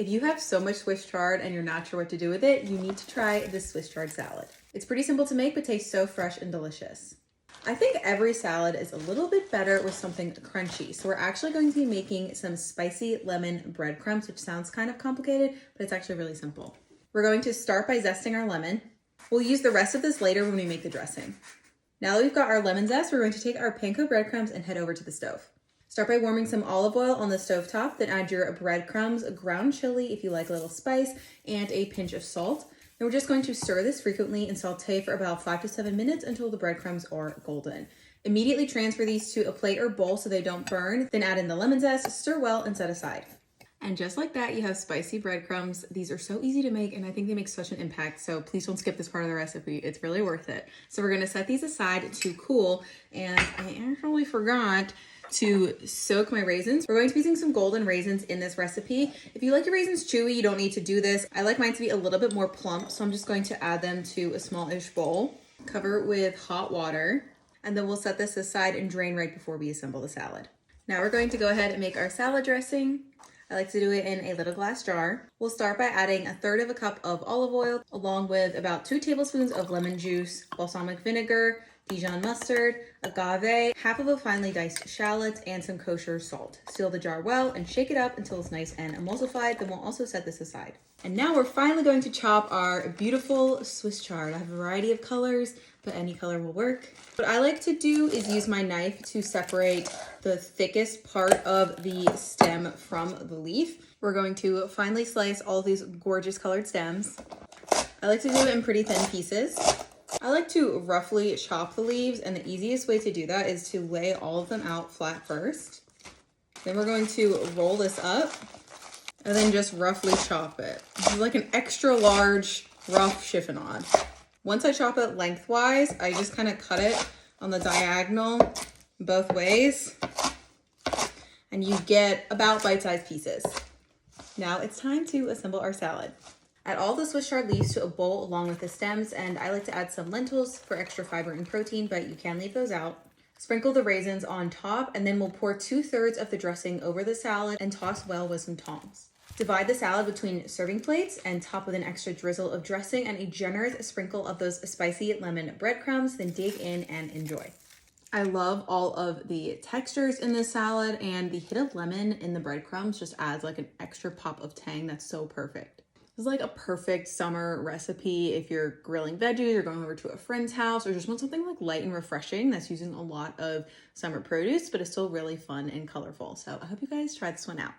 If you have so much Swiss chard and you're not sure what to do with it, you need to try the Swiss chard salad. It's pretty simple to make, but tastes so fresh and delicious. I think every salad is a little bit better with something crunchy. So we're actually going to be making some spicy lemon breadcrumbs, which sounds kind of complicated, but it's actually really simple. We're going to start by zesting our lemon. We'll use the rest of this later when we make the dressing. Now that we've got our lemon zest, we're going to take our panko breadcrumbs and head over to the stove. Start by warming some olive oil on the stovetop, then add your breadcrumbs, ground chili if you like a little spice, and a pinch of salt. Then we're just going to stir this frequently and saute for about 5 to 7 minutes until the breadcrumbs are golden. Immediately transfer these to a plate or bowl so they don't burn, then add in the lemon zest, stir well, and set aside. And just like that, you have spicy breadcrumbs. These are so easy to make, and I think they make such an impact, so please don't skip this part of the recipe. It's really worth it. So we're gonna set these aside to cool, and I actually forgot to soak my raisins. We're going to be using some golden raisins in this recipe. If you like your raisins chewy, you don't need to do this. I like mine to be a little bit more plump, so I'm just going to add them to a smallish bowl. Cover it with hot water, and then we'll set this aside and drain right before we assemble the salad. Now we're going to go ahead and make our salad dressing. I like to do it in a little glass jar. We'll start by adding 1/3 cup of olive oil, along with about 2 tablespoons of lemon juice, balsamic vinegar, Dijon mustard, agave, half of a finely diced shallot, and some kosher salt. Seal the jar well and shake it up until it's nice and emulsified. Then we'll also set this aside. And now we're finally going to chop our beautiful Swiss chard. I have a variety of colors, but any color will work. What I like to do is use my knife to separate the thickest part of the stem from the leaf. We're going to finely slice all these gorgeous colored stems. I like to do it in pretty thin pieces. I like to roughly chop the leaves, and the easiest way to do that is to lay all of them out flat first. Then we're going to roll this up and then just roughly chop it. This is like an extra large rough chiffonade. Once I chop it lengthwise, I just kind of cut it on the diagonal both ways, and you get about bite-sized pieces. Now it's time to assemble our salad. Add all the Swiss chard leaves to a bowl along with the stems, and I like to add some lentils for extra fiber and protein, but you can leave those out. Sprinkle the raisins on top, and then we'll pour 2/3 of the dressing over the salad and toss well with some tongs. Divide the salad between serving plates and top with an extra drizzle of dressing and a generous sprinkle of those spicy lemon breadcrumbs, then dig in and enjoy. I love all of the textures in this salad, and the hit of lemon in the breadcrumbs just adds like an extra pop of tang that's so perfect. This is like a perfect summer recipe if you're grilling veggies or going over to a friend's house or just want something like light and refreshing that's using a lot of summer produce, but it's still really fun and colorful. So I hope you guys try this one out.